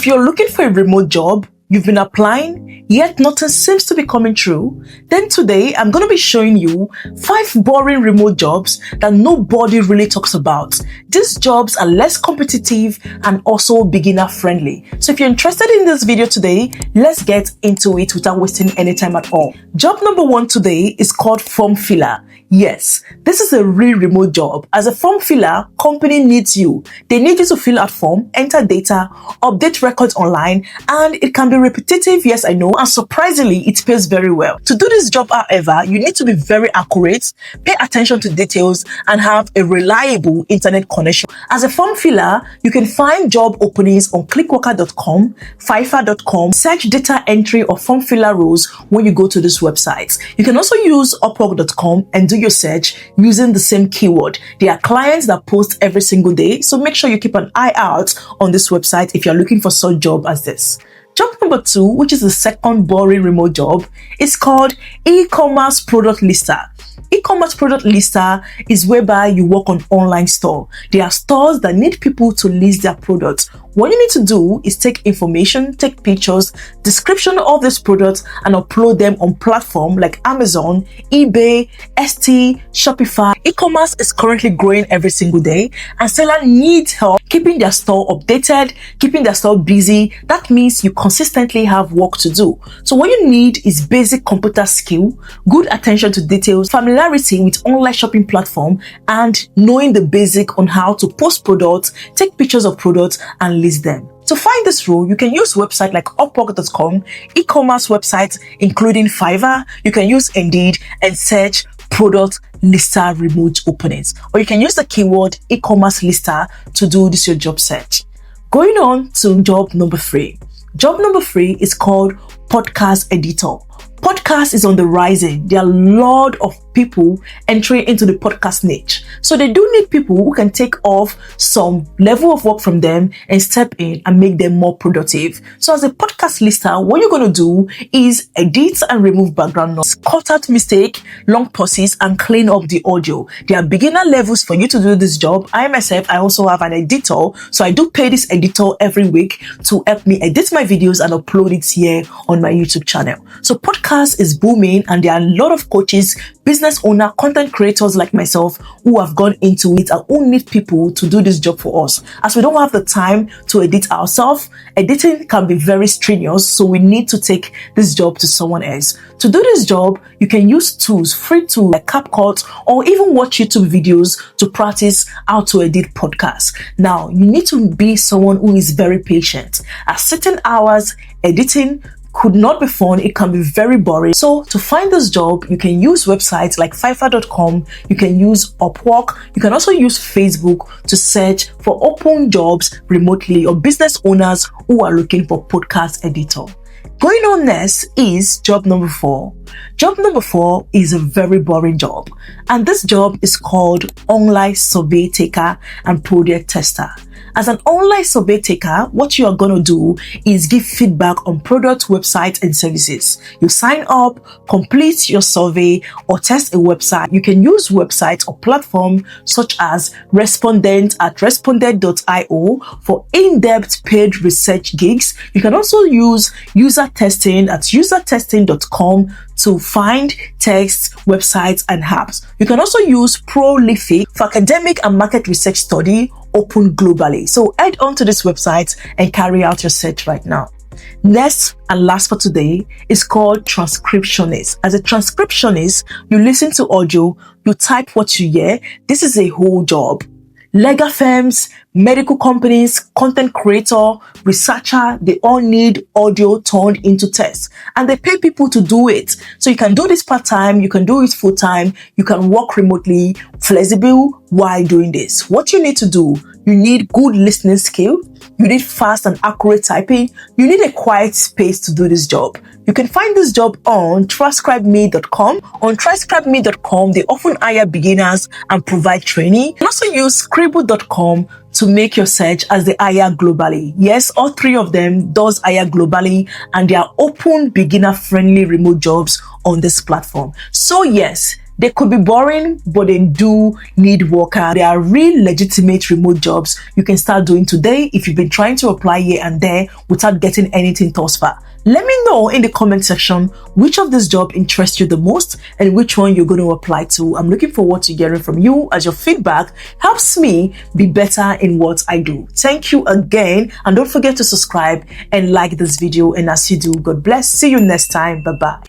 If you're looking for a remote job, you've been applying, yet nothing seems to be coming through, then today I'm going to be showing you 5 boring remote jobs that nobody really talks about. These jobs are less competitive and also beginner friendly. So if you're interested in this video today, let's get into it without wasting any time at all. Job number 1 today is called form filler. Yes, this is a real remote job. As a form filler, company needs you. They need you to fill out form, enter data, update records online, and it can be repetitive, yes I know, and surprisingly, it pays very well. To do this job, however, you need to be very accurate, pay attention to details, and have a reliable internet connection. As a form filler, you can find job openings on clickworker.com, fiverr.com, search data entry or form filler roles when you go to this website. You can also use upwork.com and do your search using the same keyword. There are clients that post every single day, so make sure you keep an eye out on this website if you're looking for such job as this. Job number 2, which is the second boring remote job, is called e-commerce product lister. E-commerce product lister is whereby you work on online store. There are stores that need people to list their products. What you need to do is take information, take pictures, description of this product, and upload them on platforms like Amazon, eBay, Etsy, Shopify. E-commerce is currently growing every single day, and sellers need help keeping their store updated, keeping their store busy. That means you consistently have work to do. So what you need is basic computer skill, good attention to details, familiarity with online shopping platform, and knowing the basic on how to post products, take pictures of products, and list them. To find this role, you can use websites like upwork.com, e-commerce websites including Fiverr. You can use Indeed and search product lister remote openings, or you can use the keyword e-commerce lister to do this your job search. Going on to job number 3. Job number 3 is called podcast editor. Podcast is on the rising. There are a lot of people entering into the podcast niche. So they do need people who can take off some level of work from them and step in and make them more productive. So as a podcast lister, what you're going to do is edit and remove background noise, cut out mistake, long pauses, and clean up the audio. There are beginner levels for you to do this job. I myself, I also have an editor. So I do pay this editor every week to help me edit my videos and upload it here on my YouTube channel. So podcast is booming, and there are a lot of coaches, business owner, content creators like myself who have gone into it and who need people to do this job for us. As we don't have the time to edit ourselves, editing can be very strenuous, so we need to take this job to someone else. To do this job, you can use tools, free tools like CapCut, or even watch YouTube videos to practice how to edit podcasts. Now, you need to be someone who is very patient. At certain hours, editing could not be fun. It can be very boring. So to find this job, you can use websites like fiverr.com, you can use Upwork, you can also use Facebook to search for open jobs remotely or business owners who are looking for podcast editor. Going on next is job number 4. Job number 4 is a very boring job, and this job is called online survey taker and project tester. As an online survey taker, what you are going to do is give feedback on product, websites, and services. You sign up, complete your survey, or test a website. You can use websites or platforms such as Respondent at respondent.io for in-depth paid research gigs. You can also use user testing at usertesting.com to find text, websites, and apps. You can also use Prolific for academic and market research study, open globally. So head on to this website and carry out your search right now. Next and last for today is called transcriptionist. As a transcriptionist, you listen to audio, you type what you hear. This is a whole job. Legal firms, medical companies, content creator, researcher, they all need audio turned into text, and they pay people to do it. So you can do this part-time, you can do it full-time, you can work remotely, flexible while doing this. What you need to do, you need good listening skill, you need fast and accurate typing, you need a quiet space to do this job. You can find this job on transcribeme.com. On transcribeme.com, they often hire beginners and provide training. You can also use scribble.com to make your search as they hire globally. Yes, all 3 of them does hire globally, and they are open, beginner-friendly remote jobs on this platform. So yes, They could be boring, but they do need worker. They are real legitimate remote jobs you can start doing today if you've been trying to apply here and there without getting anything thus far. Let me know in the comment section which of this job interests you the most and which one you're going to apply to. I'm looking forward to hearing from you, as your feedback helps me be better in what I do. Thank you again, and don't forget to subscribe and like this video. And as you do, God bless. See you next time. Bye bye.